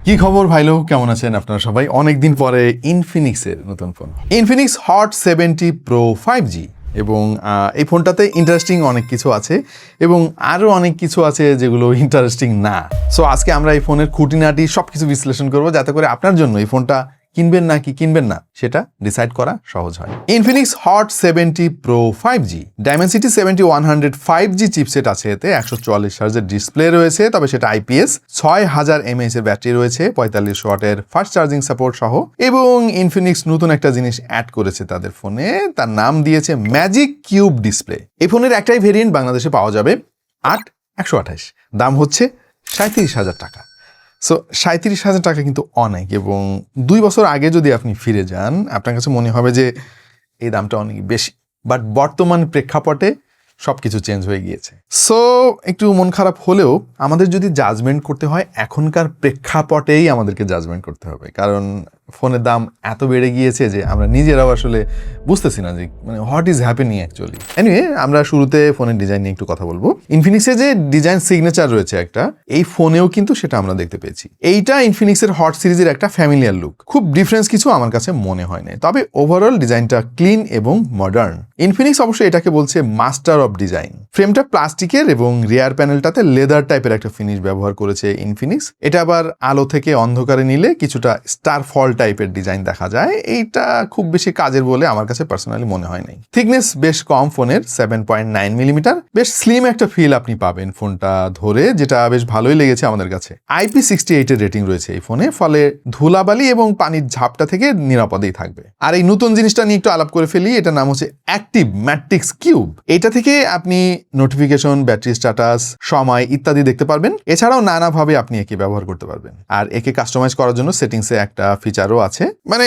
কি খবর ভাই লোক, কেমন আছেন আপনারা সবাই? অনেকদিন পরে ইনফিনিক্সের নতুন phone Infinix hot 70 pro 5G এবং এই ফোনটাতে ইন্টারেস্টিং অনেক কিছু আছে এবং আরও অনেক কিছু আছে যেগুলো ইন্টারেস্টিং না। সো আজকে আমরা এই ফোনের খুঁটিনাটি সব কিছু বিশ্লেষণ করবো, যাতে করে আপনার জন্য এই ফোনটা কিনবেন না কি কিনবেন না সেটা ডিসাইড করা সহজ হয়। Infinix hot 70 pro 5G Dimensity 7100 5G chipset আছে। এতে 144 হার্জের ডিসপ্লে রয়েছে, তবে সেটা IPS। 6000 mAh এর ব্যাটারি রয়েছে, 45 ওয়াটের ফাস্ট চার্জিং সাপোর্ট সহ। এবং ইনফিনিক্স নতুন একটা জিনিস অ্যাড করেছে তাদের ফোনে, তার নাম দিয়েছে ম্যাজিক কিউব ডিসপ্লে। এই ফোনের একটাই ভেরিয়েন্ট বাংলাদেশে পাওয়া যাবে, 8128। দাম হচ্ছে 37,000 টাকা। সো 37,000 টাকা কিন্তু অনেক, এবং 2 বছর আগে যদি আপনি ফিরে যান আপনার কাছে মনে হবে যে এই দামটা অনেক বেশি। বাট বর্তমান প্রেক্ষাপটে সব কিছু চেঞ্জ হয়ে গিয়েছে। সো একটু মন খারাপ হলেও আমাদের যদি জাজমেন্ট করতে হয় এখনকার প্রেক্ষাপটেই আমাদেরকে জাজমেন্ট করতে হবে, কারণ ফোনের দাম এত বেড়ে গিয়েছে যে আমরা নিজেরাও আসলে বুঝতেছি না যে মানে what is happening actually. Anyway, আমরা শুরুতে ফোনের ডিজাইন নিয়ে একটু কথা বলবো। ইনফিনিক্সের যে ডিজাইন সিগনেচার রয়েছে একটা, এই ফোনেও কিন্তু সেটা আমরা দেখতে পেয়েছি। এইটা ইনফিনিক্সের হট সিরিজের একটা ফ্যামিলিয়ার লুক, খুব ডিফারেন্স কিছু আমার কাছে মনে হয় না, তবে ওভারঅল ডিজাইনটা ক্লিন এবং মডার্ন। ইনফিনিক্স অবশ্যই এটাকে বলছে মাস্টার অফ ডিজাইন। ফ্রেমটা প্লাস্টিকের এবং রিয়ার প্যানেলটাতে লেদার টাইপের একটা ফিনিশ ব্যবহার করেছে ইনফিনিক্স। এটা আবার আলো থেকে অন্ধকারে নিলে কিছুটা স্টার ফল টাইপের ডিজাইন দেখা যায়। এইটা খুব বেশি কাজের বলে আমার কাছে পার্সোনালি মনে হয় নাই। থিকনেস বেশ কম ফোনের, 7.9 মিলিমিটার। বেশ স্লিম একটা ফিল আপনি পাবেন ফোনটা ধরে, যেটা বেশ ভালোই লেগেছে আমাদের কাছে। IP68 এর রেটিং রয়েছে এই ফোনে, ফলে ধুলাবালি এবং পানির ঝাপটা থেকে নিরাপদেই থাকবে। আর এই নতুন জিনিসটা নিয়ে একটু আলাপ করে ফেলি। এটা নাম হচ্ছে অ্যাক্টিভ ম্যাট্রিক্স কিউব। এটা থেকে আপনি নোটিফিকেশন, ব্যাটারি স্ট্যাটাস, সময় ইত্যাদি দেখতে পারবেন। এছাড়াও নানাভাবে আপনি একে ব্যবহার করতে পারবেন। আর একে কাস্টমাইজ করার জন্য সেটিংসে একটা ফিচারও আছে। মানে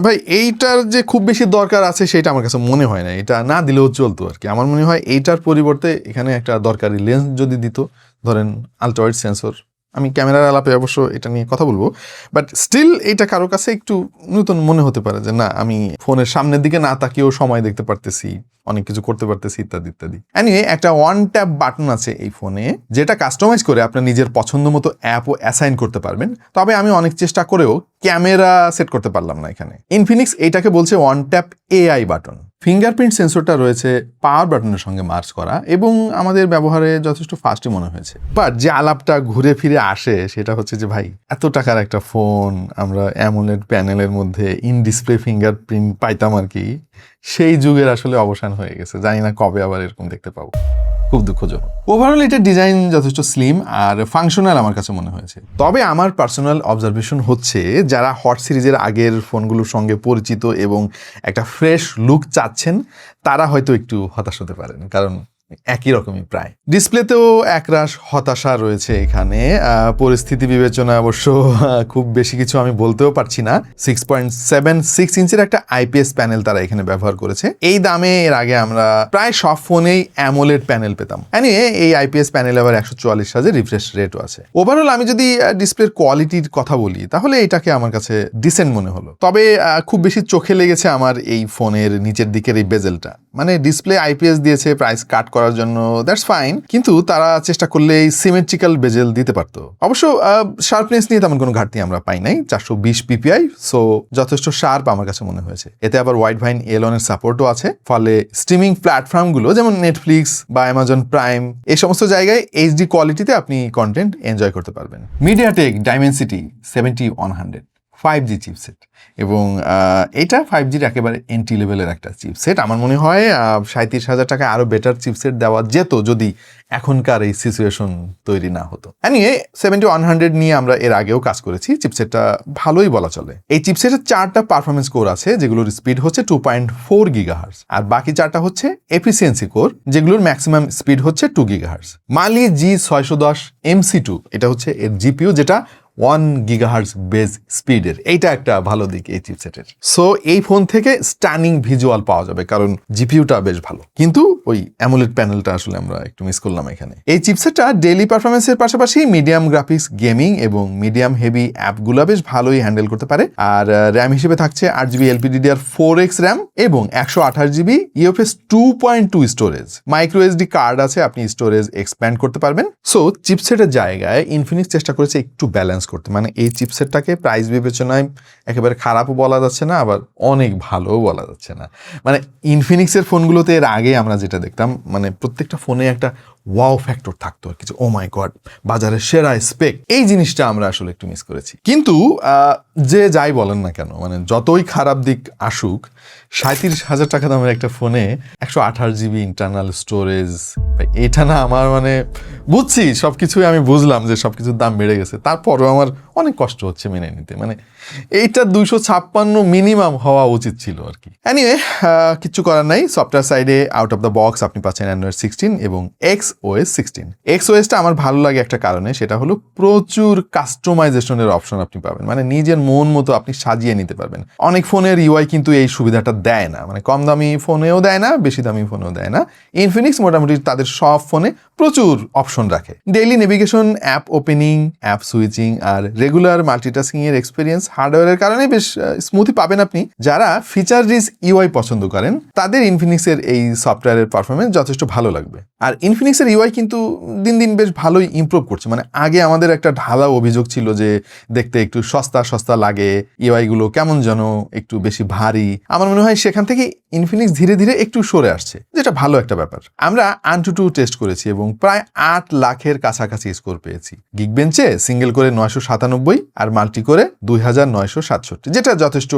ভাই, এইটার যে খুব বেশি দরকার আছে সেটা আমার কাছে মনে হয় না, এটা না দিলেও চলতো আর কি। আমার মনে হয় এইটার পরিবর্তে এখানে একটা দরকারি লেন্স যদি দিত, ধরেন আলট্রাওয়াইড সেন্সর। আমি ক্যামেরার আলাপে অবশ্য এটা নিয়ে কথা বলবো, বাট স্টিল এইটা কারো কাছে একটু নতুন মনে হতে পারে যে না, আমি ফোনের সামনের দিকে না তাকিয়েও সময় দেখতে পারতেছি, অনেক কিছু করতে পারতেছি ইত্যাদি ইত্যাদি। এনিওয়ে, একটা ওয়ান ট্যাপ বাটন আছে এই ফোনে, যেটা কাস্টমাইজ করে আপনার নিজের পছন্দ মতো অ্যাপও অ্যাসাইন করতে পারবেন। তবে আমি অনেক চেষ্টা করেও ক্যামেরা সেট করতে পারলাম না এখানে। ইনফিনিক্স এইটাকে বলছে one tap AI button. Fingerprint সেন্সরটা রয়েছে পাওয়ার বাটনের সঙ্গে মার্চ করা, এবং আমাদের ব্যবহারে যথেষ্ট ফাস্টই মনে হয়েছে। বাট যে আলাপটা ঘুরে ফিরে আসে সেটা হচ্ছে যে ভাই, এত টাকার একটা ফোন আমরা অ্যামোলেড প্যানেলের মধ্যে ইন ডিসপ্লে ফিঙ্গারপ্রিন্ট পাইতাম আর কি, সেই যুগের আসলে অবসান হয়ে গেছে। জানি না কবে আবার এরকম দেখতে পাবো, খুব দুঃখজনক। ওভারঅল এটার ডিজাইন যথেষ্ট স্লিম আর ফাংশনাল আমার কাছে মনে হয়েছে। তবে আমার পার্সোনাল অবজারভেশন হচ্ছে, যারা হট সিরিজের আগের ফোনগুলোর সঙ্গে পরিচিত এবং একটা ফ্রেশ লুক চাচ্ছেন, তারা হয়তো একটু হতাশ হতে পারেন, কারণ একই রকমই প্রায়। ডিসপ্লেতেও একরাশ হতাশা রয়েছে এখানে। পরিস্থিতি বিবেচনায় অবশ্য খুব বেশি কিছু আমি বলতেও পারছি না। 6.76 ইঞ্চের একটা IPS প্যানেল তারা এখানে ব্যবহার করেছে। এই দামে এর আগে আমরা প্রায় সব ফোনেই অ্যামোলেড প্যানেল পেতাম। এনিওয়ে, এই IPS প্যানেল আবার 144 হার্জের রিফ্রেশ রেটও আছে। ওভারঅল আমি যদি ডিসপ্লের কোয়ালিটির কথা বলি, তাহলে এটাকে আমার কাছে ডিসেন্ট মনে হলো। তবে খুব বেশি চোখে লেগেছে আমার এই ফোনের নিচের দিকের এই বেজেলটা। মানে ডিসপ্লে IPS দিয়েছে প্রাইস কাট করার জন্য, দ্যাটস ফাইন, কিন্তু তারা চেষ্টা করলে এই সিমেট্রিক্যাল বেজেল দিতে পারতো। অবশ্য শার্পনেস নিয়ে তেমন কোনো ঘাটতি আমরা পাই নাই, 420 PPI, সো যথেষ্ট শার্প আমার কাছে মনে হয়েছে। এতে আবার ওয়াইড ভাইন A11 এর সাপোর্টও আছে, ফলে স্ট্রিমিং প্ল্যাটফর্মগুলো যেমন নেটফ্লিক্স বা অ্যামাজন প্রাইম, এই সমস্ত জায়গায় HD কোয়ালিটিতে আপনি কন্টেন্ট এনজয় করতে পারবেন। মিডিয়াটেক ডাইমেনসিটি 7100 5G চিপসেট, এবং এটা 5Gর একেবারে এন্ট্রি লেভেলের একটা চিপসেট। আমার মনে হয় 37,000 টাকায় আরও বেটার চিপসেট দেওয়া যেত, যদি এখনকার এই সিচুয়েশন তৈরি না হতো। এনিওয়ে, 7100 নিয়ে আমরা এর আগেও কাজ করেছি, চিপসেটটা ভালোই বলা চলে। এই চিপসেটের 4টা পারফরমেন্স কোর আছে, যেগুলোর স্পিড হচ্ছে 2.4 GHz, আর বাকি 4টা হচ্ছে এফিসিয়েন্সি কোর, যেগুলোর ম্যাক্সিমাম স্পিড হচ্ছে 2 GHz। মালি G610 MC2 এটা হচ্ছে এর GPU, যেটা 1 GHz বেজ স্পিডের। এইটা একটা ভালো দিক এই চিপসেটের। সো এই ফোন থেকে স্টানিং ভিজুয়াল পাওয়া যাবে, কারণ জিপিইউটা বেশ ভালো, কিন্তু ওই অ্যামোলেড প্যানেলটা আসলে আমরা একটু মিস করলাম এখানে। এই চিপসেটটা ডেইলি পারফরমেন্সের পাশাপাশি মিডিয়াম গ্রাফিক্স, গেমিং এবং মিডিয়াম হেভি অ্যাপগুলো বেশ ভালোই হ্যান্ডেল করতে পারে। আর র্যাম হিসেবে থাকছে 8GB LPDDR4X র্যাম এবং 128GB UFS 2.2 storage. Micro SD card আছে, আপনি স্টোরেজ এক্সপ্যান্ড করতে পারবেন। সো চিপসেটের জায়গায় ইনফিনিক্স চেষ্টা করেছে একটু ব্যালেন্স পারফরমেন্স করতে। মানে এই চিপসেটটাকে প্রাইস বিবেচনায় একেবারে খারাপও বলা যাচ্ছে না, আবার অনেক ভালোও বলা যাচ্ছে না। মানে ইনফিনিক্সের ফোনগুলোতে এর আগে আমরা যেটা দেখতাম, মানে প্রত্যেকটা ফোনে একটা ওয়াও ফ্যাক্টর থাকতো আর কিছু, ও মাই গড বাজারের সেরা স্পেক, এই জিনিসটা আমরা আসলে একটু মিস করেছি। কিন্তু যে যাই বলেন না কেন, মানে যতই খারাপ দিক আসুক, 37,000 টাকা দামের একটা ফোনে 128 GB ইন্টারনাল স্টোরেজ, এটা না আমার মানে বুঝছি সবকিছুই, আমি বুঝলাম যে সবকিছুর দাম বেড়ে গেছে, তারপরও আমার অনেক কষ্ট হচ্ছে মেনে নিতে। মানে এইটা 256 মিনিমাম হওয়া উচিত ছিল আর কি। এনিওয়ে, কিচ্ছু করার নাই। সফটওয়্যার সাইডে আউট অফ দ্য বক্স আপনি পাচ্ছেন অ্যান্ড্রয়েড 16 এবং XOS 16। XOSটা আমার ভালো লাগে একটা কারণে, সেটা হলো প্রচুর কাস্টমাইজেশনের অপশন আপনি পাবেন, মানে নিজের মন মতো আপনি সাজিয়ে নিতে পারবেন। অনেক ফোনের UI কিন্তু এই সুবিধাটা দেয় না, মানে কম দামি ফোনেও দেয় না, বেশি দামি ফোনেও দেয় না। ইনফিনিক্স মোটামুটি তাদের সব ফোনে প্রচুর অপশন রাখে। Daily navigation, app opening, app switching আর রেগুলার মাল্টিটাস্কিং এর এক্সপিরিয়েন্স হার্ডওয়্যারের কারণে বেশ স্মুথই পাবেন আপনি। যারা ফিচার রিচ UI পছন্দ করেন তাদের ইনফিনিক্সের এই সফটওয়্যারের পারফরমেন্স যথেষ্ট ভালো লাগবে। আর ইনফিনিক্সের UI কিন্তু দিন দিন বেশ ভালোই ইমপ্রুভ করছে। মানে আগে আমাদের একটা ঢালা অভিযোগ ছিল যে দেখতে একটু সস্তা সস্তা লাগে, UI গুলো কেমন যেন একটু বেশি ভারী। আমার মনে হয় সেখান থেকে ইনফিনিক্স ধীরে ধীরে একটু সরে আসছে, যেটা ভালো একটা ব্যাপার। আমরা AnTuTu টেস্ট করেছি এবং প্রায় 8 লাখের কাছাকাছি স্কোর পেয়েছি। গিগবেঞ্চে সিঙ্গেল করে 997 আর মাল্টি করে 2967, যেটা যথেষ্ট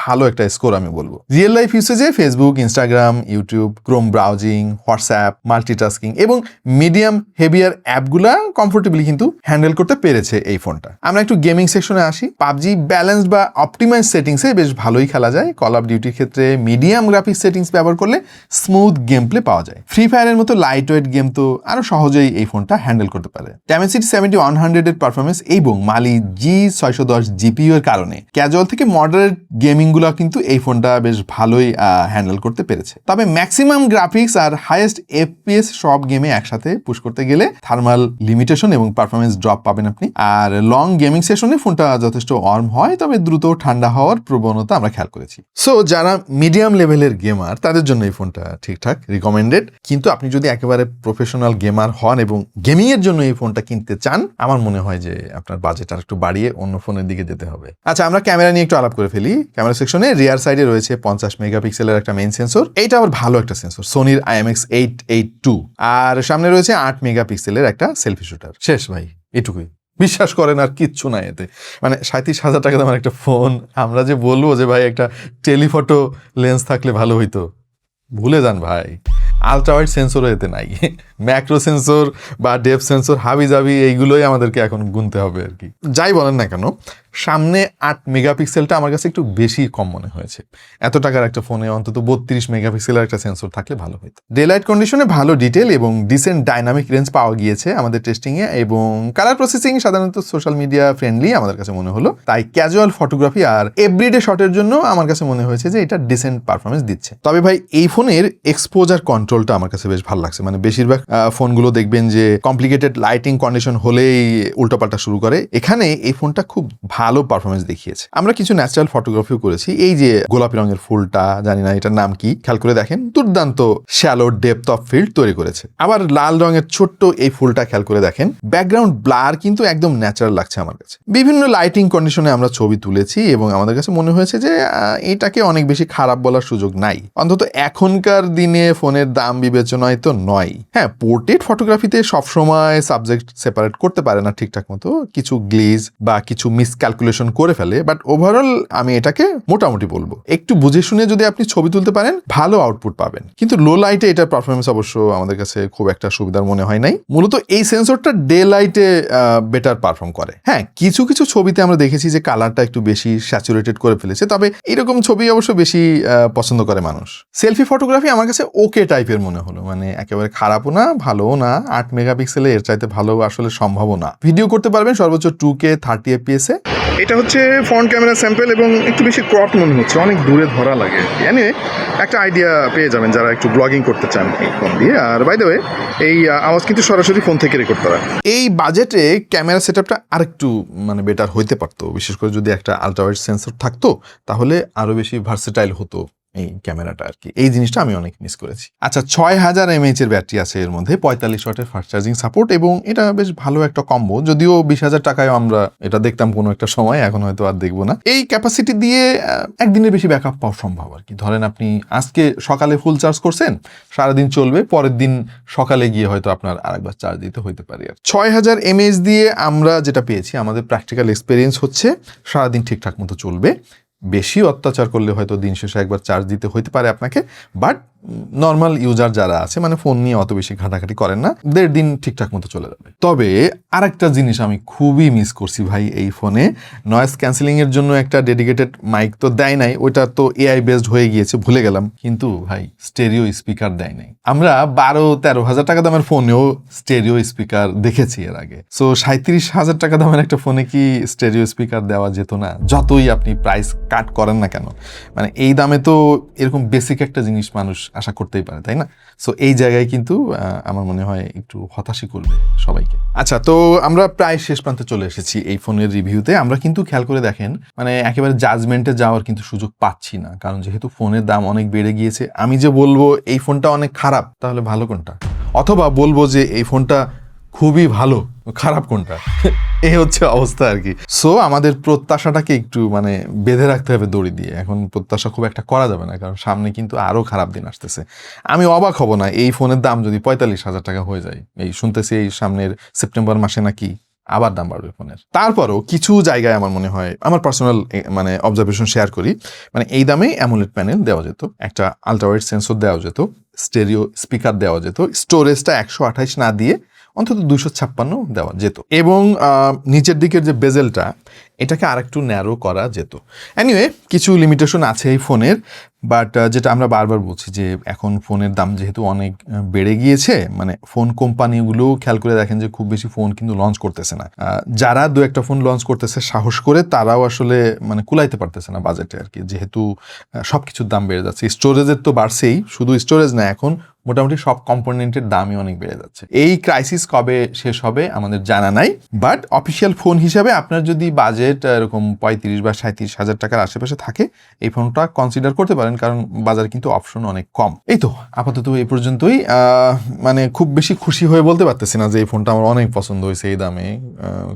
ভালো একটা স্কোর আমি বলবো। রিয়েল লাইফ ইউসেজে Facebook, Instagram, YouTube, Chrome browsing, WhatsApp, multitasking এবং মিডিয়াম হেভিয়ার অ্যাপগুলা কমফোর্টেবলি কিন্তু হ্যান্ডেল করতে পেরেছে এই ফোনটা। আমরা একটু গেমিং সেকশনে আসি। পাবজি ব্যালেন্সড বা অপটিমাইজ সেটিংসে বেশ ভালোই খেলা যায়। কল অফ ডিউটির ক্ষেত্রে মিডিয়াম গ্রাফিক্স সেটিংস ব্যবহার করলে স্মুথ গেম প্লে পাওয়া যায়। ফ্রি ফায়ারের মতো লাইট ওয়েট গেম তো আরো সহজেই এই ফোনটা হ্যান্ডেল করতে পারে। Dimensity 7100 এর পারফরমেন্স এবং Mali G610 GPU এর কারণে ক্যাজুয়াল থেকে মডারেট গেমিং গুলো কিন্তু এই ফোনটা বেশ ভালোই হ্যান্ডেল করতে পেরেছে। তবে ম্যাক্সিমাম গ্রাফিক্স আর হাইয়েস্ট FPS সব গেমে একসাথে পুশ করতে গেলে থার্মাল লিমিটেশন এবং পারফরমেন্স ড্রপ পাবেন আপনি। আর লং গেমিং সেশনে ফোনটা যথেষ্ট ওয়ার্ম হয়, তবে দ্রুত ঠান্ডা হওয়ার প্রবণতা আমরা খেয়াল করেছি। সো যারা মিডিয়াম লেভেলের গেমার তাদের জন্য এই ফোনটা ঠিকঠাক রিকমেন্ডেড। কিন্তু আপনি যদি একেবারে প্রফেশনাল গেমার হন এবং গেমিং এর জন্য এই ফোনটা কিনতে চান, আমার মনে হয় যে আপনার বাজেট আর একটু বাড়িয়ে অন্য ফোনের দিকে যেতে হবে। আচ্ছা, আমরা ক্যামেরা নিয়ে একটু আলাপ করে ফেলি। ক্যামেরা সেকশনে রিয়ার সাইডে রয়েছে 50 মেগাপিক্সেলের একটা মেইন সেন্সর, এইটা আবার ভালো একটা সেন্সর, সোনির IMX882। আর সামনে রয়েছে 8 মেগাপিক্সেলের একটা সেলফি শুটার। শেষ ভাই, এটুকুই। বিশ্বাস করেন আর কিচ্ছু নাই এতে। মানে 37,000 টাকা দামের একটা ফোন, আমরা যে বলবো যে ভাই একটা টেলিফটো লেন্স থাকলে ভালো হইতো, ভুলে যান ভাই। আলট্রা ওয়াইড সেন্সরও এতে নাই, ম্যাক্রো সেন্সর বা ডেপথ সেন্সর হাবি জাবি এইগুলোই আমাদেরকে এখন গুনতে হবে আর কি। যাই বলেন না কেন, সামনে 8 মেগাপিক্সেলটা আমার কাছে একটু বেশি কম মনে হয়েছে। এত টাকার একটা ফোনে অন্তত 32 মেগাপিক্সেলের একটা সেন্সর থাকলে ভালো হতো। ডে লাইট কন্ডিশনে ভালো ডিটেল এবং ডিসেন্ট ডাইনামিক রেঞ্জ পাওয়া গিয়েছে আমাদের টেস্টিংয়ে, এবং কালার প্রসেসিং সাধারণত সোশ্যাল মিডিয়া ফ্রেন্ডলি আমাদের কাছে মনে হলো। তাই ক্যাজুয়াল ফটোগ্রাফি আর এভরিডে শটের জন্য আমার কাছে মনে হয়েছে যে এটা ডিসেন্ট পারফরমেন্স দিচ্ছে। তবে ভাই এই ফোনের এক্সপোজার কন্ট্রোলটা আমার কাছে বেশ ভালো লাগছে। মানে বেশিরভাগ ফোনগুলো দেখবেন যে কমপ্লিকেটেড লাইটিং কন্ডিশন হলেই উল্টোপাল্টা শুরু করে, এখানে এই ফোনটা খুব ভালো পারফরমেন্স দেখিয়েছে। আমরা কিছু ন্যাচারাল ফটোগ্রাফিও করেছি। এই যে গোলাপি রঙের ফুলটা, জানি না এটার নাম কি, খেয়াল করে দেখেন, দুর্দান্ত শ্যালো ডেপথ অফ ফিল্ড তৈরি করেছে। আবার লাল রঙের ছোট্ট এই ফুলটা খেয়াল করে দেখেন, ব্যাকগ্রাউন্ড ব্লার কিন্তু একদম ন্যাচারাল লাগছে আমার কাছে। বিভিন্ন লাইটিং কন্ডিশনে আমরা ছবি তুলেছি এবং আমাদের কাছে মনে হয়েছে যে এটাকে অনেক বেশি খারাপ বলার সুযোগ নাই, অন্তত এখনকার দিনে ফোনের দাম বিবেচনায় তো নয়। হ্যাঁ, পোর্ট্রেট ফটোগ্রাফিতে সবসময় সাবজেক্ট সেপারেট করতে পারে না ঠিকঠাক মতো, কিছু গ্লেজ বা কিছু মিসক্যালকুলেশন করে ফেলে, বাট ওভারঅল আমি এটাকে মোটামুটি বলবো। একটু বুঝে শুনে যদি আপনি ছবি তুলতে পারেন ভালো আউটপুট পাবেন। কিন্তু লো লাইটে এটার পারফরমেন্স অবশ্য আমাদের কাছে খুব একটা সুবিধার মনে হয় নাই। মূলত এই সেন্সরটা ডে লাইটে বেটার পারফর্ম করে। হ্যাঁ, কিছু কিছু ছবিতে আমরা দেখেছি যে কালারটা একটু বেশি স্যাচুরেটেড করে ফেলেছে, তবে এরকম ছবি অবশ্য বেশি পছন্দ করে মানুষ। সেলফি ফটোগ্রাফি আমার কাছে ওকে টাইপের মনে হলো, মানে একেবারে খারাপও না ভালোও না। 8 মেগাপিক্সেলে এর চাইতে ভালো আসলে সম্ভবও না। ভিডিও করতে পারবেন সর্বোচ্চ 2K 30 FPS এ। এটা হচ্ছে ফ্রন্ট ক্যামেরা স্যাম্পল এবং একটু বেশি ক্রপ মনে হচ্ছে, অনেক দূরে ধরা লাগে। এনে একটা আইডিয়া পেয়ে যাবেন যারা একটু ব্লগিং করতে চান এই ফোন দিয়ে। আর বাই দ্য ওয়ে, এই আওয়াজ কিন্তু সরাসরি ফোন থেকে রেকর্ড করা। এই বাজেটে ক্যামেরা সেটআপটা আরেকটু মানে বেটার হইতে পারতো, বিশেষ করে যদি একটা আলট্রা ওয়াইড সেন্সর থাকতো তাহলে আরো বেশি ভার্সেটাইল হতো এই ক্যামেরাটা আর কি, এই জিনিসটা আমি অনেক মিস করেছি। আচ্ছা, 6000 mAh এর ব্যাটারি আছে এর মধ্যে, 45 ওয়াটের ফাস্ট চার্জিং সাপোর্ট, এবং এটা বেশ ভালো একটা কম্বো। যদিও 20,000 টাকায় আমরা এটা দেখতাম কোনো একটা সময়, এখন হয়তো আর দেখবো না। এই ক্যাপাসিটি দিয়ে একদিনের বেশি ব্যাকআপ পাওয়া সম্ভব আর কি। ধরেন আপনি আজকে সকালে ফুল চার্জ করছেন, সারাদিন চলবে, পরের দিন সকালে গিয়ে হয়তো আপনার আরেকবার চার্জ দিতে হইতে পারে। আর 6000 mAh দিয়ে আমরা যেটা পেয়েছি, আমাদের প্র্যাকটিক্যাল এক্সপিরিয়েন্স হচ্ছে সারাদিন ঠিকঠাক মতো চলবে। বেশি অত্যাচার করলে হয়তো দিন শেষে একবার চার্জ দিতে হইতে পারে আপনাকে, বাট নর্মাল ইউজার যারা আছে, মানে ফোন নিয়ে অত বেশি ঘাটাঘাটি করেন না, 1.5 দিন ঠিকঠাক মতো চলে যাবে। তবে আরেকটা জিনিস আমি খুবই মিস করছি ভাই এই ফোনে, নয়েজ ক্যান্সেলিং এর জন্য একটা ডেডিকেটেড মাইক তো দেয় নাই, ওইটা তো এআই বেসড হয়ে গিয়েছে, ভুলে গেলাম। কিন্তু ভাই স্টেরিও স্পিকার দেয় নাই। আমরা 12-13 হাজার টাকা দামের ফোনেও স্টেরিও স্পিকার দেখেছি এর আগে। সো 37,000 টাকা দামের একটা ফোনে কি স্টেরিও স্পিকার দেওয়া যেত না? যতই আপনি প্রাইস কাট করেন না কেন, মানে এই দামে তো এরকম বেসিক একটা জিনিস মানুষ আশা করতেই পারে, তাই না? সো এই জায়গায় কিন্তু আমার মনে হয় একটু হতাশই করবে সবাইকে। আচ্ছা, তো আমরা প্রায় শেষ প্রান্তে চলে এসেছি এই ফোনের রিভিউতে। আমরা কিন্তু খেয়াল করে দেখেন, মানে একেবারে জাজমেন্টে যাওয়ার কিন্তু সুযোগ পাচ্ছি না, কারণ যেহেতু ফোনের দাম অনেক বেড়ে গিয়েছে। আমি যে বলবো এই ফোনটা অনেক খারাপ, তাহলে ভালো কোনটা? অথবা বলবো যে এই ফোনটা খুবই ভালো, খারাপ কোনটা? এই হচ্ছে অবস্থা আর কি। সো আমাদের প্রত্যাশাটাকে একটু মানে বেঁধে রাখতে হবে দড়ি দিয়ে। এখন প্রত্যাশা খুব একটা করা যাবে না, কারণ সামনে কিন্তু আরো খারাপ দিন আসতেছে। আমি অবাক হব না এই ফোনের দাম যদি 45,000 টাকা হয়ে যায়। এই শুনতেছি এই সামনের সেপ্টেম্বর মাসে নাকি আবার দাম বাড়বে ফোনের। তারপরও কিছু জায়গায় আমার মনে হয়, আমার পার্সোনাল মানে অবজারভেশন শেয়ার করি, মানে এই দামে অ্যামোলেড প্যানেল দেওয়া যেত, একটা আলট্রাওয়াইড সেন্সর দেওয়া যেত, স্টেরিও স্পিকার দেওয়া যেত, স্টোরেজটা 128 না দিয়ে অন্তত 256 দেওয়া যেত, এবং নিচের দিকের যে বেজেলটা এটাকে আরেকটু ন্যারো করা যেত। এনিওয়ে, কিছু লিমিটেশন আছে এই ফোনের, বাট যেটা আমরা বারবার বলছি যে এখন ফোনের দাম যেহেতু অনেক বেড়ে গিয়েছে, মানে ফোন কোম্পানিগুলো খেয়াল করে দেখেন যে খুব বেশি ফোন কিন্তু লঞ্চ করতেছে না। যারা দু একটা ফোন লঞ্চ করতেছে সাহস করে, তারাও আসলে মানে কুলাইতে পারতেছে না বাজেটে আর কি, যেহেতু সব কিছুর দাম বেড়ে যাচ্ছে। স্টোরেজের তো বাড়ছেই, শুধু স্টোরেজ না, এখন মোটামুটি সব কম্পোনেন্টের দামই অনেক বেড়ে যাচ্ছে। এই ক্রাইসিস কবে শেষ হবে আমাদের জানা নাই, বাট অফিসিয়াল ফোন হিসাবে আপনার যদি বাজেট এরকম 35 বা 37,000 টাকার আশেপাশে থাকে, এই ফোনটা কনসিডার করতে পারেন, কারণ বাজারে কিন্তু অপশন অনেক কম। এই তো আপাতত এই পর্যন্তই। মানে খুব বেশি খুশি হয়ে বলতে পারতেছি না যে এই ফোনটা আমার অনেক পছন্দ হয়েছে এই দামে,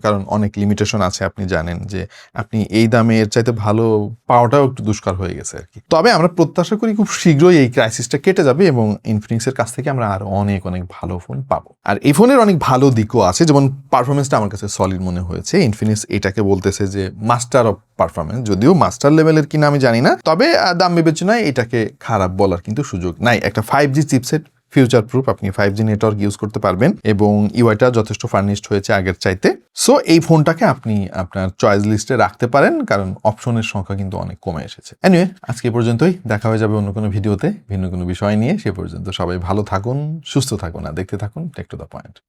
কারণ অনেক লিমিটেশন আছে। আপনি জানেন যে আপনি এই দামে এর চাইতে ভালো পাওয়াটাও একটু দুষ্কর হয়ে গেছে আর কি। তবে আমরা প্রত্যাশা করি খুব শীঘ্রই এই ক্রাইসিসটা কেটে যাবে এবং ইনফিনিক্সের কাছ থেকে আমরা আরো অনেক অনেক ভালো ফোন পাবো। আর এই ফোনের অনেক ভালো দিকও আছে, যেমন পারফরমেন্সটা আমার কাছে সলিড মনে হয়েছে। ইনফিনিক্স এটাকে বলতেছে যে মাস্টার অফ পারফরমেন্স, যদিও মাস্টার লেভেলের কিনা আমি জানি না, তবে দাম বিবেচনায় এটাকে খারাপ বলার কিন্তু সুযোগ নাই। একটা 5G চিপসেট, ফিউচার প্রুফ, আপনি 5G নেটওয়ার্ক ইউজ করতে পারবেন, এবং ইউআইটা যথেষ্ট ফার্নিশড হয়েছে আগের চাইতে। সো এই ফোনটাকে আপনি আপনার চয়েস লিস্টে রাখতে পারেন, কারণ অপশনের সংখ্যা কিন্তু অনেক কমে এসেছে। এনিওয়ে, আজকে পর্যন্তই। দেখা হয়ে যাবে অন্য কোনো ভিডিওতে ভিন্ন কোনো বিষয় নিয়ে। সে পর্যন্ত সবাই ভালো থাকুন, সুস্থ থাকুন, আর দেখতে থাকুন টেক টু দ্য পয়েন্ট।